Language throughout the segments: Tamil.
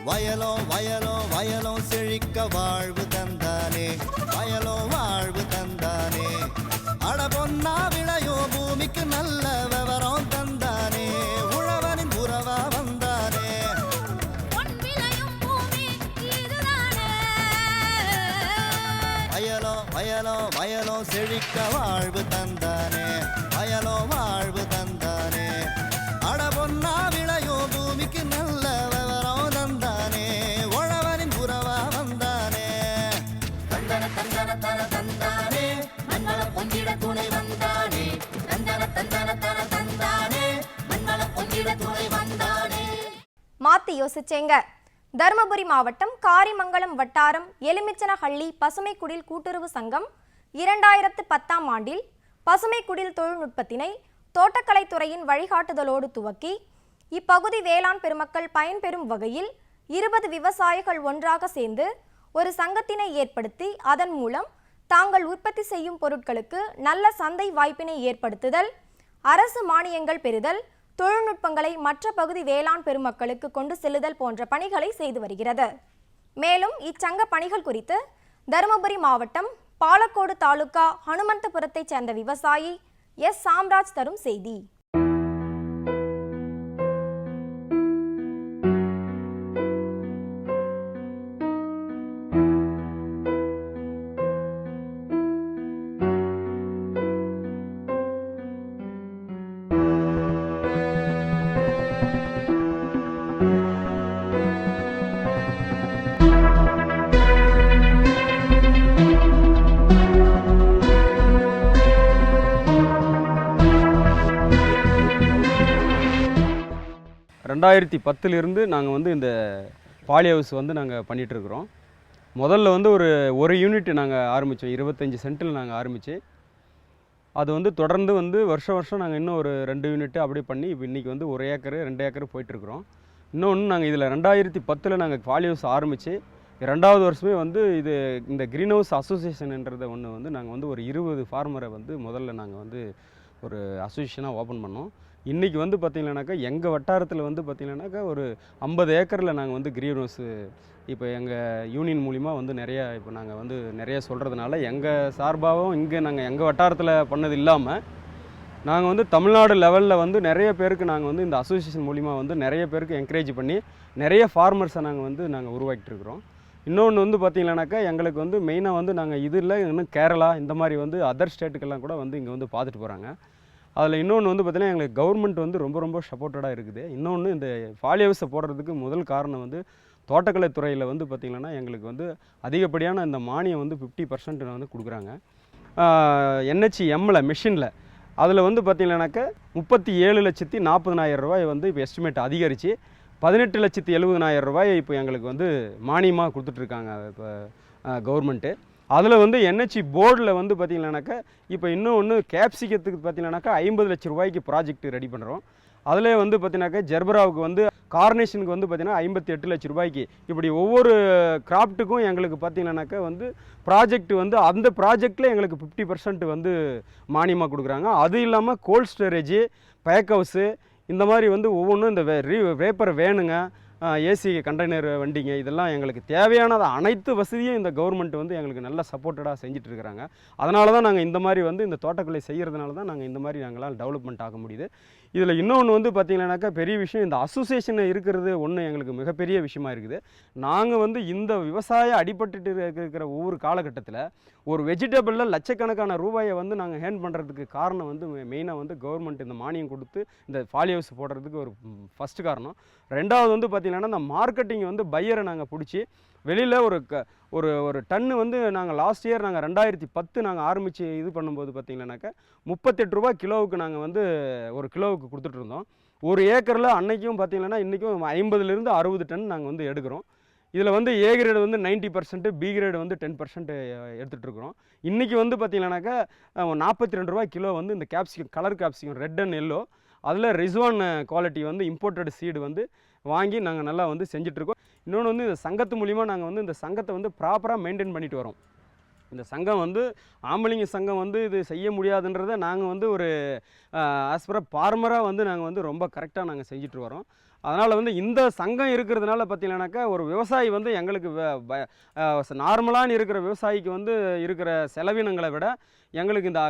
வயலோ வயலோ வயலோ செழிக்க வாழ்வு தந்தானே, வயலோ வாழ்வு தந்தானே. அட பொன்னா விளையோ பூமிக்கு நல்ல விவரம் தந்தானே, உழவனின் உறவா வந்தானே. வயலோ வயலோ வயலோ செழிக்க வாழ்வு தந்தானே, வயலோ வாழ்வு தந்தானே. அட பொன்னா விளையோ பூமிக்கு நல்ல விவரம் தந்தானே, உழவனின் உறவா வந்தானே. தந்தன தந்தன தன தந்தானே, மண்வளம் பொங்கிட துணை வந்தானே. தந்தன தந்தன தன தந்தானே, மண்வளம் பொங்கிட துணை வந்தானே. மாத்தி யோசிச்சேங்க. தருமபுரி மாவட்டம் காரிமங்கலம் வட்டாரம் எலுமிச்சனஹள்ளி பசுமை குடில் கூட்டுறவு சங்கம் 2010ஆம் ஆண்டில் பசுமை குடில் தொழில்நுட்பத்தினை தோட்டக்கலைத்துறையின் வழிகாட்டுதலோடு துவக்கி இப்பகுதி வேளாண் பெருமக்கள் பயன்பெறும் வகையில் 20 விவசாயிகள் ஒன்றாக சேர்ந்து ஒரு சங்கத்தினை ஏற்படுத்தி அதன் மூலம் தாங்கள் உற்பத்தி செய்யும் பொருட்களுக்கு நல்ல சந்தை வாய்ப்பினை ஏற்படுத்துதல், அரசு மானியங்கள் பெறுதல், தொழில்நுட்பங்களை மற்ற பகுதி வேளாண் பெருமக்களுக்கு கொண்டு செல்லுதல் போன்ற பணிகளை செய்து வருகிறது. மேலும் இச்சங்க பணிகள் குறித்து தருமபுரி மாவட்டம் பாலக்கோடு தாலுகா ஹனுமந்தபுரத்தைச் சேர்ந்த விவசாயி எஸ் சாம்ராஜ் தரும் செய்தி. 2010 நாங்கள் வந்து இந்த பாலி ஹவுஸ் வந்து நாங்கள் பண்ணிகிட்ருக்குறோம். முதல்ல வந்து ஒரு யூனிட் நாங்கள் ஆரம்பித்தோம், 25 சென்ட்டில் நாங்கள் ஆரம்பித்து அது வந்து தொடர்ந்து வந்து வருஷம் நாங்கள் இன்னும் ஒரு 2 யூனிட்டு அப்படி பண்ணி இப்போ இன்றைக்கி வந்து 1 ஏக்கர் 2 ஏக்கர் போயிட்டுருக்குறோம். இன்னொன்று நாங்கள் இதில் 2010 நாங்கள் பாலி ஹவுஸ் ஆரம்பித்து 2வது வருஷமே வந்து இந்த க்ரீன் ஹவுஸ் அசோசியேஷன்ன்றதை ஒன்று வந்து நாங்கள் வந்து ஒரு 20 ஃபார்மரை வந்து முதல்ல நாங்கள் வந்து ஒரு அசோசியேஷனாக ஓப்பன் பண்ணோம். இன்றைக்கி வந்து பார்த்திங்கன்னாக்கா எங்கள் வட்டாரத்தில் வந்து பார்த்திங்கன்னாக்கா ஒரு 50 ஏக்கரில் நாங்கள் வந்து க்ரீன் ஹவுஸு இப்போ எங்கள் யூனியன் மூலிமா வந்து நிறையா இப்போ நாங்கள் வந்து நிறைய சொல்கிறதுனால எங்கள் சார்பாகவும் இங்கே நாங்கள் எங்கள் வட்டாரத்தில் பண்ணது இல்லாமல் நாங்கள் வந்து தமிழ்நாடு லெவலில் வந்து நிறைய பேருக்கு நாங்கள் வந்து இந்த அசோசியேஷன் மூலிமா வந்து நிறைய பேருக்கு என்கரேஜ் பண்ணி நிறைய ஃபார்மர்ஸை நாங்கள் உருவாக்கிட்டு இருக்கிறோம். இன்னொன்று வந்து பார்த்திங்கன்னாக்கா எங்களுக்கு வந்து மெயினாக வந்து நாங்கள் இதில் இன்னும் கேரளா இந்த மாதிரி வந்து அதர் ஸ்டேட்டுக்கெல்லாம் கூட வந்து இங்கே வந்து பார்த்துட்டு போகிறாங்க. அதில் இன்னொன்று வந்து பார்த்திங்கன்னா எங்களுக்கு கவர்மெண்ட் வந்து ரொம்ப சப்போர்ட்டடாக இருக்குது. இன்னொன்று இந்த பாலி ஹவுஸை போடுறதுக்கு முதல் காரணம் வந்து தோட்டக்கலை துறையில் வந்து பார்த்திங்கன்னா எங்களுக்கு வந்து அதிகப்படியான இந்த மானியம் வந்து 50% வந்து கொடுக்குறாங்க. NHMல மிஷினில் அதில் வந்து பார்த்திங்கன்னாக்கா 37,40,000 ரூபாய் வந்து இப்போ எஸ்டிமேட் அதிகரித்து 18,70,000 ரூபாய் இப்போ எங்களுக்கு வந்து மானியமாக கொடுத்துட்ருக்காங்க இப்போ கவர்மெண்ட்டு. அதில் வந்து NHE போர்டில் வந்து பார்த்திங்கன்னாக்கா இப்போ இன்னும் கேப்சிகத்துக்கு பார்த்திங்கன்னாக்கா 50 லட்ச ரூபாய்க்கு ப்ராஜெக்ட் ரெடி பண்ணுறோம். அதில் வந்து பார்த்திங்கனாக்கா ஜெர்பராவுக்கு வந்து கார்னேஷனுக்கு வந்து பார்த்திங்கன்னா 58 லட்ச ரூபாய்க்கு இப்படி ஒவ்வொரு கிராஃப்ட்டுக்கும் எங்களுக்கு பார்த்திங்கன்னாக்கா வந்து ப்ராஜெக்ட் வந்து அந்த ப்ராஜெக்டில் எங்களுக்கு 50% வந்து மானியமாக கொடுக்குறாங்க. அது இல்லாமல் கோல்ட் ஸ்டோரேஜு, பேக் ஹவுஸு இந்த மாதிரி வந்து ஒவ்வொன்றும் இந்த வேப்பர் வேணுங்க, ஏசி கண்டெய்னர் வண்டிங்க, இதெல்லாம் எங்களுக்கு தேவையானது அனைத்து வசதியும் இந்த கவர்மெண்ட் வந்து எங்களுக்கு நல்ல சப்போர்ட்டடாக செஞ்சுட்டு இருக்கிறாங்க. அதனால தான் நாங்கள் இந்த மாதிரி வந்து இந்த தோட்டக்கலை செய்கிறதுனால தான் நாங்கள் இந்த மாதிரி நாங்களால் டெவலப்மெண்ட் ஆக முடியுது. இதில் இன்னொன்று வந்து பார்த்திங்கன்னாக்கா பெரிய விஷயம், இந்த அசோசியேஷன் இருக்கிறது ஒன்று எங்களுக்கு மிகப்பெரிய விஷயமா இருக்குது. நாங்கள் வந்து இந்த விவசாய அடிபட்டு இருக்கிற ஒவ்வொரு காலகட்டத்தில் ஒரு வெஜிடபிளில் லட்சக்கணக்கான ரூபாயை வந்து நாங்கள் ஹேண்ட் பண்ணுறதுக்கு காரணம் வந்து மெயினாக வந்து கவர்மெண்ட் இந்த மானியம் கொடுத்து இந்த பாலி ஹவுஸ் போடுறதுக்கு ஒரு ஃபஸ்ட்டு காரணம். 2வது வந்து பார்த்திங்கன்னா இந்த மார்க்கெட்டிங் வந்து பையரை நாங்கள் பிடிச்சி வெளியில் ஒரு டன்னு வந்து நாங்கள் லாஸ்ட் இயர் நாங்கள் 2010 நாங்கள் ஆரம்பித்து இது பண்ணும்போது பார்த்திங்கன்னாக்கா 38 ரூபா கிலோவுக்கு நாங்கள் வந்து ஒரு கிலோவுக்கு கொடுத்துட்ருந்தோம். ஒரு ஏக்கரில் அன்றைக்கும் பார்த்திங்கன்னா இன்றைக்கும் 50லேருந்து 60 டன் நாங்கள் வந்து எடுக்கிறோம். இதில் வந்து ஏ கிரேடு வந்து 90%, பி கிரேடு வந்து 10% எடுத்துகிட்ருக்குறோம். இன்றைக்கி வந்து பார்த்திங்கன்னாக்கா 42 ரூபா கிலோ வந்து இந்த capsicum, colour capsicum red and yellow, அதில் ரிஸ்வான் குவாலிட்டி வந்து இம்போர்ட்டட் சீடு வந்து வாங்கி நாங்கள் நல்லா வந்து செஞ்சிட்ருக்கோம். இன்னொன்று வந்து இந்த சங்கத்து மூலிமா நாங்கள் வந்து இந்த சங்கத்தை வந்து ப்ராப்பராக மெயின்டைன் பண்ணிட்டு வரோம். இந்த சங்கம் வந்து ஆம்பளைங்க சங்கம் வந்து இது செய்ய முடியாதுன்றதை நாங்கள் வந்து ஒரு ஆஸ்பரா ஃபார்மராக வந்து நாங்கள் வந்து ரொம்ப கரெக்டாக நாங்கள் செஞ்சுட்டு வரோம். அதனால் வந்து இந்த சங்கம் இருக்கிறதுனால பார்த்தீங்கன்னாக்கா ஒரு விவசாயி வந்து எங்களுக்கு நார்மலான இருக்கிற விவசாயிக்கு வந்து இருக்கிற செலவினங்களை விட எங்களுக்கு இந்த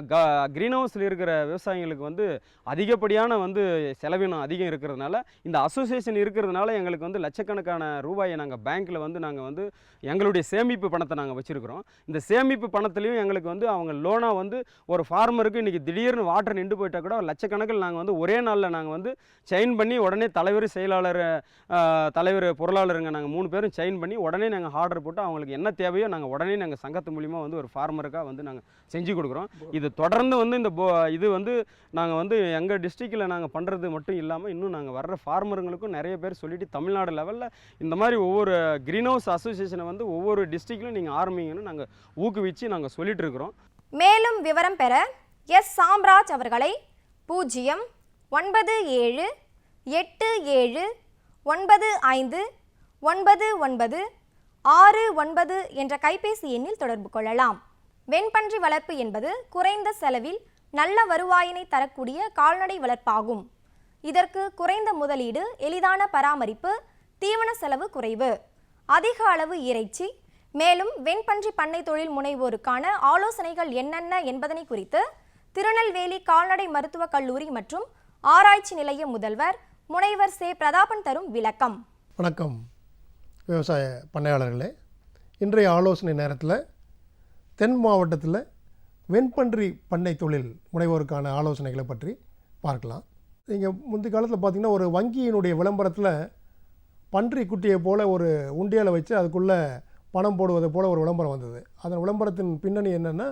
க்ரீன் ஹவுஸில் இருக்கிற விவசாயிகளுக்கு வந்து அதிகப்படியான வந்து செலவினம் அதிகம் இருக்கிறதுனால இந்த அசோசியேஷன் இருக்கிறதுனால எங்களுக்கு வந்து லட்சக்கணக்கான ரூபாயை நாங்கள் பேங்க்கில் வந்து நாங்கள் வந்து எங்களுடைய சேமிப்பு பணத்தை நாங்கள் வச்சுருக்கிறோம். இந்த சேமிப்பு பணத்துலேயும் எங்களுக்கு வந்து அவங்க லோனாக வந்து ஒரு ஃபார்மருக்கு இன்றைக்கி திடீர்னு வாட்டர் நின்று போயிட்டால் கூட லட்சக்கணக்கில் நாங்கள் வந்து ஒரே நாளில் நாங்கள் வந்து செயின் பண்ணி உடனே தலைவர் செயலாளர் தலைவர் பொருளாளருங்க நாங்கள் 3 பேரும் செயின் பண்ணி உடனே நாங்கள் ஆர்டர் போட்டு அவங்களுக்கு என்ன தேவையோ நாங்கள் உடனே நாங்கள் சங்கத்து மூலிமா வந்து ஒரு ஃபார்மருக்காக வந்து நாங்கள் செஞ்சு கொடுக்குறோம். இது தொடர்ந்து வந்து இந்த இது வந்து நாங்கள் வந்து எங்கள் டிஸ்ட்ரிக்டில் நாங்கள் பண்ணுறது மட்டும் இல்லாமல் இன்னும் நாங்கள் வர்ற ஃபார்மருங்களுக்கும் நிறைய பேர் சொல்லிவிட்டு தமிழ்நாடு லெவலில் இந்த மாதிரி ஒவ்வொரு க்ரீன் ஹவுஸ் அசோசியேஷனை வந்து ஒவ்வொரு டிஸ்ட்ரிக்ட்லையும் நீங்கள் ஆரம்பிங்கன்னு நாங்கள் ஊக்குவிச்சு நாங்கள் சொல்லிட்டு இருக்கிறோம். மேலும் விவரம் பெற எஸ் சாம்ராஜ் அவர்களை 09787959969 என்ற கைபேசி எண்ணில் தொடர்பு கொள்ளலாம். வெண்பன்றி வளர்ப்பு என்பது குறைந்த செலவில் நல்ல வருவாயினை தரக்கூடிய கால்நடை வளர்ப்பாகும். இதற்கு குறைந்த முதலீடு, எளிதான பராமரிப்பு, தீவன செலவு குறைவு, அதிக அளவு இறைச்சி. மேலும் வெண்பன்றி பண்ணை தொழில் முனைவோருக்கான ஆலோசனைகள் என்னென்ன என்பதனை குறித்து திருநெல்வேலி கால்நடை மருத்துவக் கல்லூரி மற்றும் ஆராய்ச்சி நிலைய முதல்வர் முனைவர் சே பிரதாபன் தரும் விளக்கம். வணக்கம் விவசாய பண்ணையாளர்களே. இன்றைய ஆலோசனை நேரத்தில் தென் மாவட்டத்தில் வெண்பன்றி பண்ணை தொழில் முனைவோருக்கான ஆலோசனைகளை பற்றி பார்க்கலாம். நீங்கள் முந்தைய காலத்தில் பார்த்திங்கன்னா ஒரு வங்கியினுடைய விளம்பரத்தில் பன்றி குட்டியை போல் ஒரு உண்டியலை வச்சு அதுக்குள்ளே பணம் போடுவதை போல் ஒரு விளம்பரம் வந்தது. அதன் விளம்பரத்தின் பின்னணி என்னென்னா,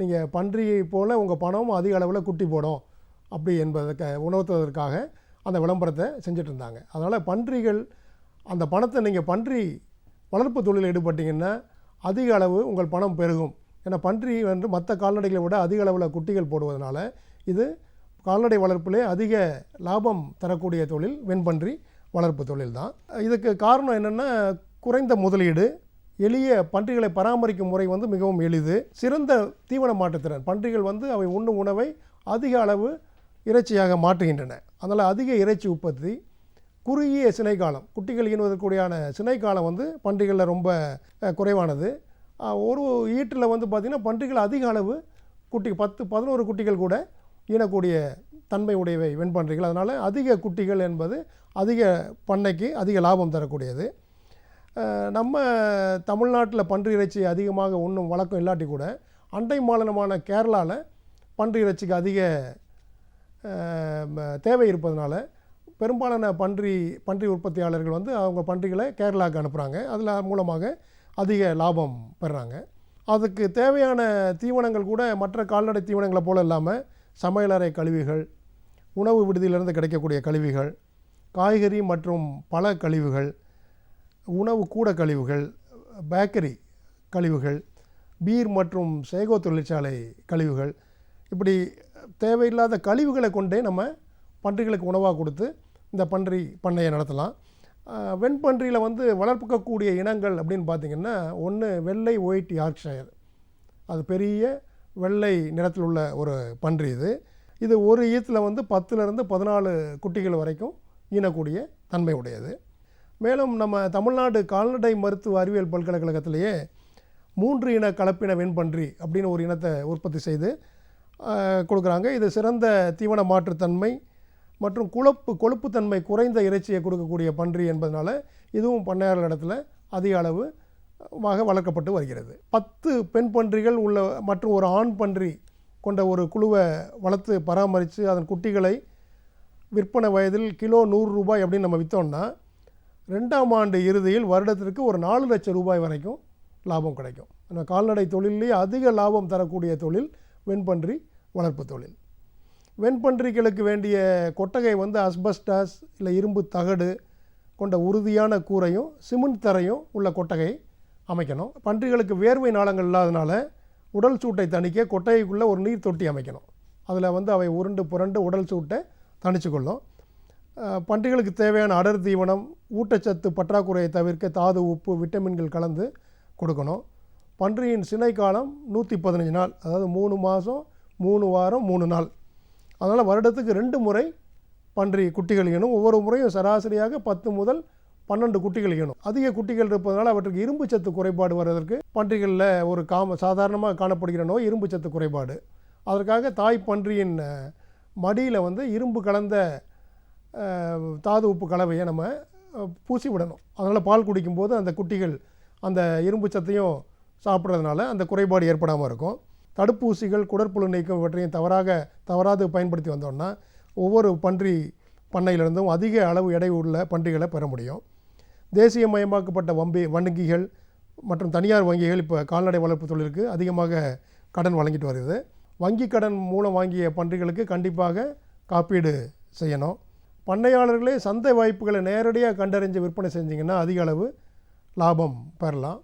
நீங்கள் பன்றியை போல் உங்கள் பணம் அதிக அளவில் குட்டி போடும் அப்படி என்பதை உணர்த்துவதற்காக அந்த விளம்பரத்தை செஞ்சுட்டு இருந்தாங்க. அதனால் பன்றிகள் அந்த பணத்தை நீங்கள் பன்றி வளர்ப்பு தொழிலில் ஈடுபட்டிங்கன்னா அதிக அளவு உங்கள் பணம் பெருகும். ஏன்னா பன்றி வந்து மற்ற கால்நடைகளை விட அதிக அளவில் குட்டிகள் போடுவதனால இது கால்நடை வளர்ப்பிலே அதிக லாபம் தரக்கூடிய தொழில் வெண்பன்றி வளர்ப்பு தொழில் தான். இதுக்கு காரணம் என்னென்னா, குறைந்த முதலீடு, எளிய பன்றிகளை பராமரிக்கும் முறை வந்து மிகவும் எளிது, சிறந்த தீவன மாற்றுத்திறன். பன்றிகள் வந்து அவை உண்ணும் உணவை அதிக அளவு இறைச்சியாக மாற்றுகின்றன. அதனால் அதிக இறைச்சி உற்பத்தி, குறுகிய சினைக்காலம், குட்டிகள் ஈனுவதற்குடியான சினைக்காலம் வந்து பன்றிகளில் ரொம்ப குறைவானது. ஒரு ஈட்டில் வந்து பார்த்திங்கன்னா பன்றிகள் அதிக அளவு குட்டி 10-11 குட்டிகள் கூட ஈனக்கூடிய தன்மை உடையவை வெண்பன்றிகள். அதனால் அதிக குட்டிகள் என்பது அதிக பண்ணைக்கு அதிக லாபம் தரக்கூடியது. நம்ம தமிழ்நாட்டில் பன்றி இறைச்சி அதிகமாக உண்ணும் வழக்கம் இல்லாட்டி கூட அண்டை மாநிலமான கேரளாவில் பன்றி இறைச்சிக்கு அதிக தேவை இருப்பதனால பெரும்பாலான பன்றி உற்பத்தியாளர்கள் வந்து அவங்க பன்றிகளை கேரளாவுக்கு அனுப்புகிறாங்க. அதில் மூலமாக அதிக லாபம் பெறுறாங்க. அதுக்கு தேவையான தீவனங்கள் கூட மற்ற கால்நடை தீவனங்களை போல் இல்லாமல் சமையலறை கழிவுகள், உணவு விடுதியிலிருந்து கிடைக்கக்கூடிய கழிவுகள், காய்கறி மற்றும் பழ கழிவுகள், உணவு கூட கழிவுகள், பேக்கரி கழிவுகள், பீர் மற்றும் சேகோ தொழிற்சாலை கழிவுகள், இப்படி தேவையில்லாத கழிவுகளை கொண்டே நம்ம பன்றிகளுக்கு உணவாக கொடுத்து இந்த பன்றி பண்ணையை நடத்தலாம். வெண்பன்றியில் வந்து வளர்க்கக்கூடிய இனங்கள் அப்படின்னு பார்த்திங்கன்னா, ஒன்று வெள்ளை ஒயிட் யார்க்ஷயர், அது பெரிய வெள்ளை நிறத்தில் உள்ள ஒரு பன்றி. இது ஒரு ஈத்தில் வந்து 10-14 குட்டிகள் வரைக்கும் ஈனக்கூடிய தன்மை உடையது. மேலும் நம்ம தமிழ்நாடு கால்நடை மருத்துவ அறிவியல் பல்கலைக்கழகத்திலேயே 3 இன கலப்பின வெண்பன்றி அப்படின்னு ஒரு இனத்தை உற்பத்தி செய்து கொடுக்குறாங்க. இது சிறந்த தீவன மாற்றுத்தன்மை மற்றும் கொழுப்புத்தன்மை குறைந்த இறைச்சியை கொடுக்கக்கூடிய பன்றி என்பதனால இதுவும் பண்ணையாளர் இடத்துல அதிக அளவு வளர்க்கப்பட்டு வருகிறது. 10 பெண் பன்றிகள் உள்ள மற்றும் ஒரு ஆண் பன்றி கொண்ட ஒரு குழுவை வளர்த்து பராமரித்து அதன் குட்டிகளை விற்பனை வயதில் கிலோ 100 ரூபாய் அப்படின்னு நம்ம விற்றோம்னா 2ஆம் ஆண்டு இறுதியில் வருடத்திற்கு ஒரு 4 லட்சம் ரூபாய் வரைக்கும் லாபம் கிடைக்கும். ஆனால் கால்நடை தொழிலே அதிக லாபம் தரக்கூடிய தொழில் வெண்பன்றி வளர்ப்பு தொழில். வெண்பன்றிகளுக்கு வேண்டிய கொட்டகை வந்து அஸ்பஸ்டாஸ் இல்லை இரும்பு தகடு கொண்ட உறுதியான கூரையும் சிமெண்ட் தரையும் உள்ள கொட்டகை அமைக்கணும். பன்றிகளுக்கு வேர்வை நாளங்கள் இல்லாதனால உடல் சூட்டை தணிக்க கொட்டகைக்குள்ளே ஒரு நீர் தொட்டி அமைக்கணும். அதில் வந்து அவை உருண்டு புரண்டு உடல் சூட்டை தணிச்சு கொள்ளும். பன்றிகளுக்கு தேவையான அடர் தீவனம், ஊட்டச்சத்து பற்றாக்குறையை தவிர்க்க தாது, உப்பு, விட்டமின்கள் கலந்து கொடுக்கணும். பன்றியின் சினை காலம் 115 நாள், அதாவது 3 மாதம் 3 வாரம் 3 நாள். அதனால் வருடத்துக்கு 2 முறை பன்றி குட்டிகள் ஈனும். ஒவ்வொரு முறையும் சராசரியாக 10 முதல் 12 குட்டிகள் ஈனும். அதிக குட்டிகள் இருப்பதனால அவற்றுக்கு இரும்பு சத்து குறைபாடு வருவதற்கு பன்றிகளில் ஒரு சாதாரணமாக காணப்படுகிற நோய் இரும்பு சத்து குறைபாடு. அதற்காக தாய் பன்றியின் மடியில் வந்து இரும்பு கலந்த தாது உப்பு கலவையை நம்ம பூசி விடணும். அதனால் பால் குடிக்கும்போது அந்த குட்டிகள் அந்த இரும்பு சத்தையும் சாப்பிட்றதுனால அந்த குறைபாடு ஏற்படாமல் இருக்கும். தடுப்பூசிகள், குடற்புழு நீக்கம் இவற்றையும் தவறாது பயன்படுத்தி வந்தோம்னா ஒவ்வொரு பன்றி பண்ணையிலிருந்தும் அதிக அளவு எடை உள்ள பன்றிகளை பெற முடியும். தேசியமயமாக்கப்பட்ட வங்கிகள் மற்றும் தனியார் வங்கிகள் இப்போ கால்நடை வளர்ப்பு தொழிலுக்கு அதிகமாக கடன் வழங்கிட்டு வருது. வங்கி கடன் மூலம் வாங்கிய பன்றிகளுக்கு கண்டிப்பாக காப்பீடு செய்யணும். பண்ணையாளர்களே சந்தை வாய்ப்புகளை நேரடியாக கண்டறிஞ்சு விற்பனை செஞ்சிங்கன்னா அதிக அளவு லாபம் பெறலாம்.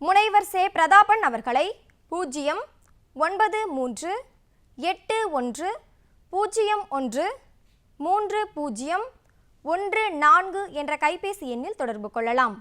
முனைவர் சே பிரதாபன் அவர்களை 09381013014 என்ற கைபேசி எண்ணில் தொடர்பு கொள்ளலாம்.